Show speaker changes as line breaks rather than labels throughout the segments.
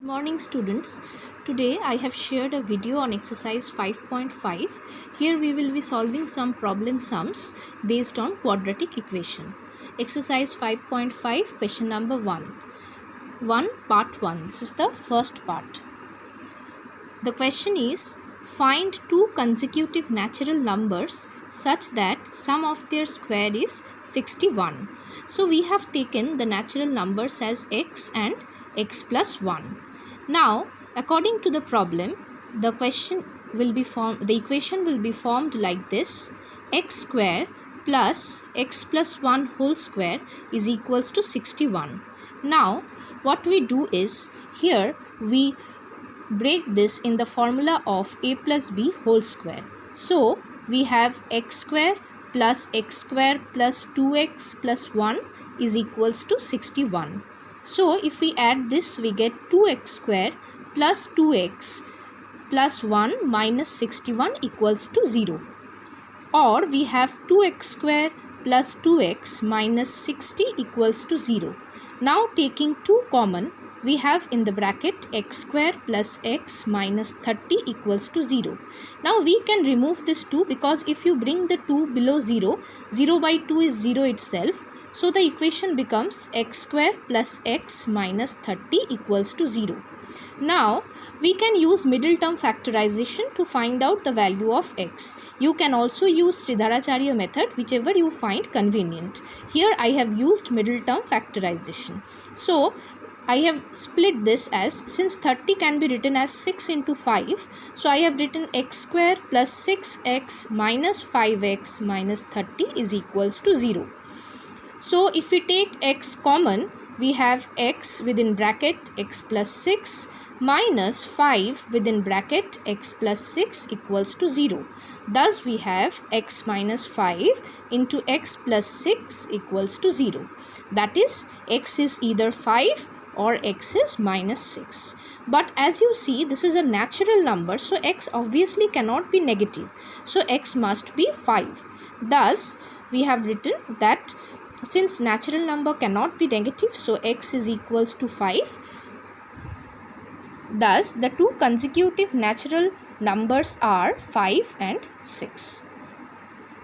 Morning students, today I have shared a video on exercise 5.5. Here we will be solving some problem sums based on quadratic equation. Exercise 5.5 question number 1 part 1. This is the first part. The question is, find two consecutive natural numbers such that sum of their square is 61. So we have taken the natural numbers as x and x plus 1. Now, according to the problem, the equation will be formed like this: x square plus x plus 1 whole square is equals to 61. Now, what we do is, here we break this in the formula of a plus b whole square. So, we have x square plus 2x plus 1 is equals to 61. So, if we add this, we get 2x square plus 2x plus 1 minus 61 equals to 0. Or we have 2x square plus 2x minus 60 equals to 0. Now, taking 2 common, we have in the bracket x square plus x minus 30 equals to 0. Now, we can remove this 2 because if you bring the 2 below 0, 0 by 2 is 0 itself. So, the equation becomes x square plus x minus 30 equals to 0. Now, we can use middle term factorization to find out the value of x. You can also use Sridharacharya method, whichever you find convenient. Here, I have used middle term factorization. So, I have split this as, since 30 can be written as 6 into 5. So, I have written x square plus 6x minus 5x minus 30 is equals to 0. So, if we take x common, we have x within bracket x plus 6 minus 5 within bracket x plus 6 equals to 0. Thus, we have x minus 5 into x plus 6 equals to 0. That is, x is either 5 or x is minus 6. But as you see, this is a natural number, so x obviously cannot be negative. So, x must be 5. Thus, we have written that since natural number cannot be negative, so x is equals to 5. Thus, the two consecutive natural numbers are 5 and 6.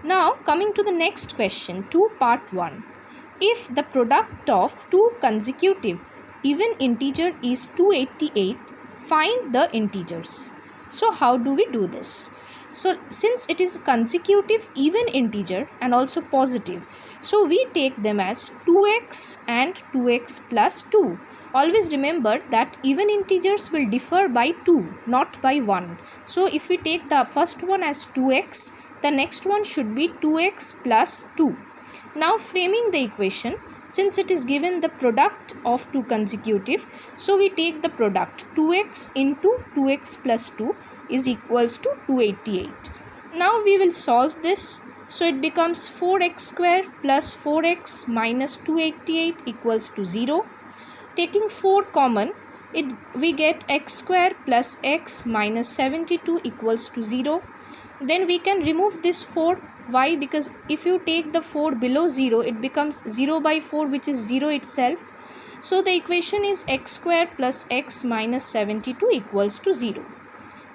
Now, coming to the next question, 2 part 1. If the product of two consecutive even integer is 288, find the integers. So, how do we do this? So, since it is consecutive even integer and also positive, so we take them as 2x and 2x plus 2. Always remember that even integers will differ by 2, not by 1. So, if we take the first one as 2x, the next one should be 2x plus 2. Now, framing the equation, since it is given the product of two consecutive, so we take the product 2x into 2x plus 2 is equals to 288. Now, we will solve this. So, it becomes 4x square plus 4x minus 288 equals to 0. Taking 4 common, we get x square plus x minus 72 equals to 0. Then we can remove this 4. Why? Because if you take the 4 below 0, it becomes 0 by 4, which is 0 itself. So, the equation is x square plus x minus 72 equals to 0.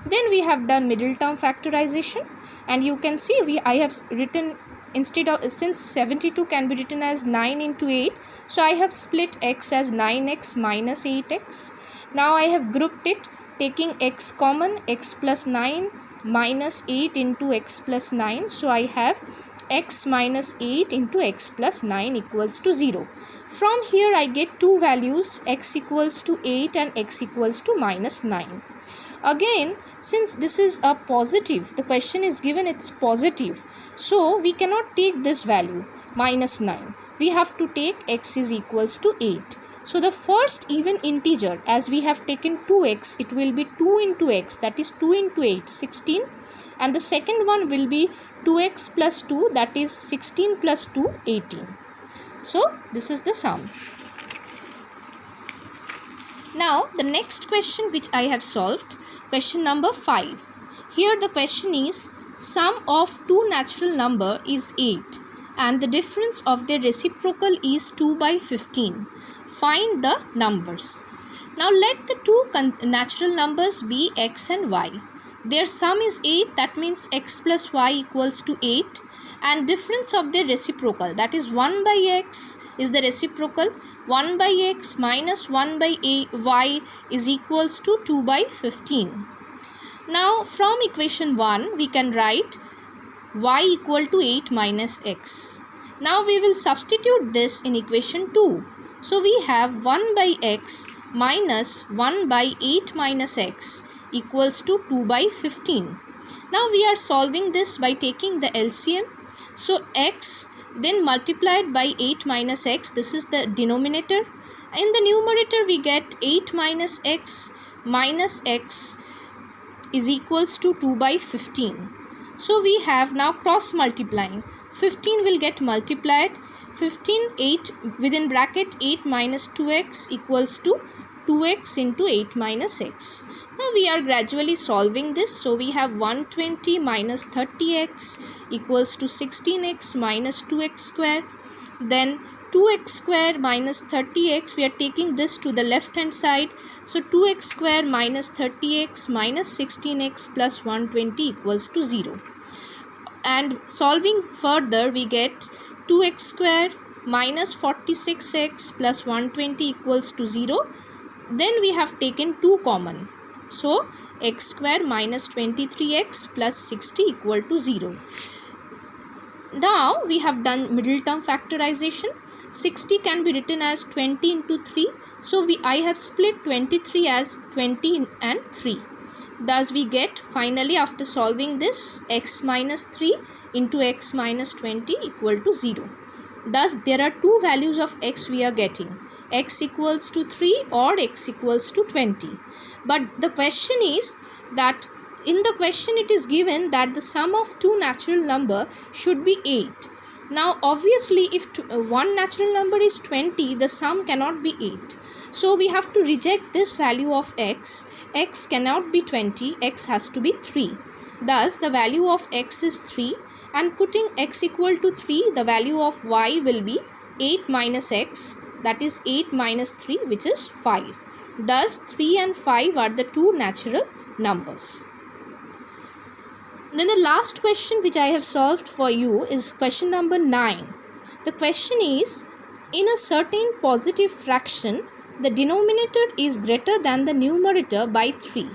Then we have done middle term factorization, and you can see I have written, instead of, since 72 can be written as 9 into 8, so I have split x as 9x minus 8x. Now, I have grouped it, taking x common, x plus 9 minus 8 into x plus 9. So, I have x minus 8 into x plus 9 equals to 0. From here, I get two values, x equals to 8 and x equals to minus 9. Again, since this is a positive, the question is given it's positive. So, we cannot take this value, minus 9. We have to take x is equals to 8. So, the first even integer, as we have taken 2x, it will be 2 into x, that is 2 into 8, 16. And the second one will be 2x plus 2, that is 16 plus 2, 18. So, this is the sum. Now, the next question which I have solved, question number 5. Here the question is, sum of two natural number is 8 and the difference of their reciprocal is 2 by 15. Find the numbers. Now let the two natural numbers be x and y. Their sum is 8, that means x plus y equals to 8, and difference of their reciprocal, that is 1 by x is the reciprocal. 1 by x minus 1 by y is equals to 2 by 15. Now from equation 1 we can write y equal to 8 minus x. Now we will substitute this in equation 2. So we have 1 by x minus 1 by 8 minus x equals to 2 by 15. Now we are solving this by taking the LCM. So x then multiplied by 8 minus x, this is the denominator. In the numerator we get 8 minus x is equals to 2 by 15. So we have now cross multiplying. 15 will get multiplied. 15, 8 within bracket 8 minus 2x equals to 2x into 8 minus x. Now we are gradually solving this. So we have 120 minus 30x equals to 16x minus 2x square. Then 2x square minus 30x, we are taking this to the left hand side. So 2x square minus 30x minus 16x plus 120 equals to 0. And solving further we get 2x square minus 46x plus 120 equals to 0. Then we have taken 2 common. So x square minus 23x plus 60 equal to 0. Now we have done middle term factorization. 60 can be written as 20 into 3. So I have split 23 as 20 and 3. Thus we get finally, after solving this, x minus 3 into x minus 20 equal to 0. Thus there are two values of x we are getting, x equals to 3 or x equals to 20. But the question is that in the question it is given that the sum of two natural number should be 8. Now obviously if one natural number is 20, the sum cannot be 8. So we have to reject this value of x. X cannot be 20, x has to be 3. Thus the value of x is 3, and putting x equal to 3, the value of y will be 8 minus x, that is 8 minus 3, which is 5. Thus 3 and 5 are the two natural numbers. Then the last question which I have solved for you is question number 9. The question is, in a certain positive fraction, the denominator is greater than the numerator by 3.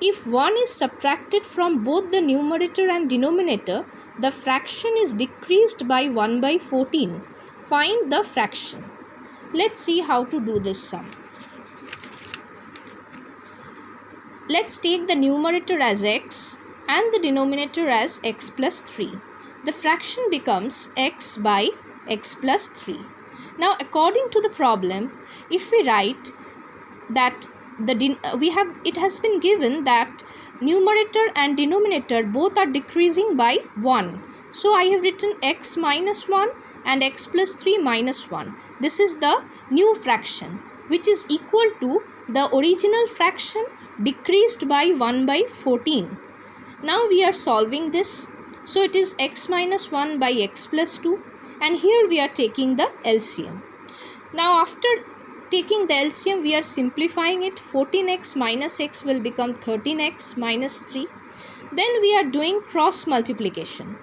If 1 is subtracted from both the numerator and denominator, the fraction is decreased by 1 by 14. Find the fraction. Let's see how to do this sum. Let's take the numerator as x and the denominator as x plus 3. The fraction becomes x by x plus 3. Now according to the problem, if we write that it has been given that numerator and denominator both are decreasing by 1. So I have written x minus 1 and x plus 3 minus 1. This is the new fraction, which is equal to the original fraction decreased by 1 by 14. Now we are solving this. So it is x minus 1 by x plus 2, and here we are taking the LCM. Now after taking the LCM, we are simplifying it. 14x minus x will become 13x minus 3. Then we are doing cross multiplication.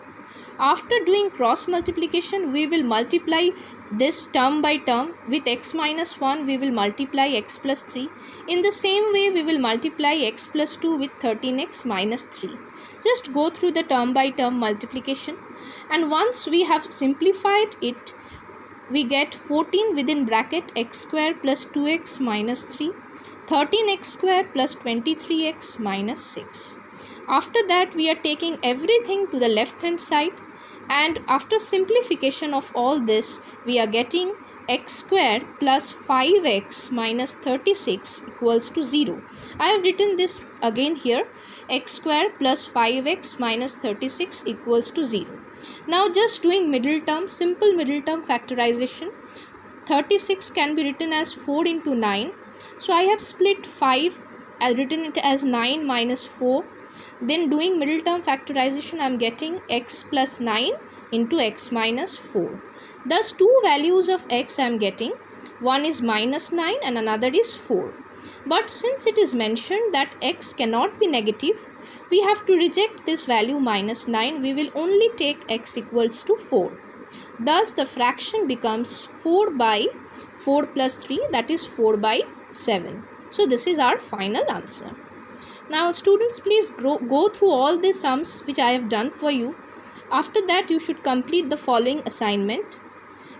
After doing cross multiplication, we will multiply this term by term. With x minus 1, we will multiply x plus 3. In the same way, we will multiply x plus 2 with 13x minus 3. Just go through the term by term multiplication. And once we have simplified it, we get 14 within bracket x square plus 2x minus 3, 13x square plus 23x minus 6. After that, we are taking everything to the left hand side, and after simplification of all this, we are getting x square plus 5x minus 36 equals to 0. I have written this again here, x square plus 5x minus 36 equals to 0. Now just doing middle term, simple middle term factorization. 36 can be written as 4 into 9. So I have split 5, I have written it as 9 minus 4. Then doing middle term factorization, I am getting x plus 9 into x minus 4. Thus two values of x I am getting. One is minus 9 and another is 4. But since it is mentioned that x cannot be negative, we have to reject this value minus 9. We will only take x equals to 4. Thus the fraction becomes 4 by 4 plus 3, that is 4 by 7. So this is our final answer. Now students, please go through all the sums which I have done for you. After that you should complete the following assignment.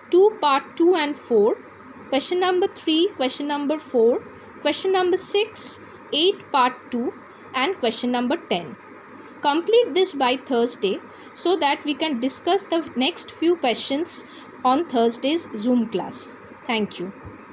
2 part 2 and 4, question number 3, question number 4, question number 6, 8 part 2 and question number 10. Complete this by Thursday so that we can discuss the next few questions on Thursday's Zoom class. Thank you.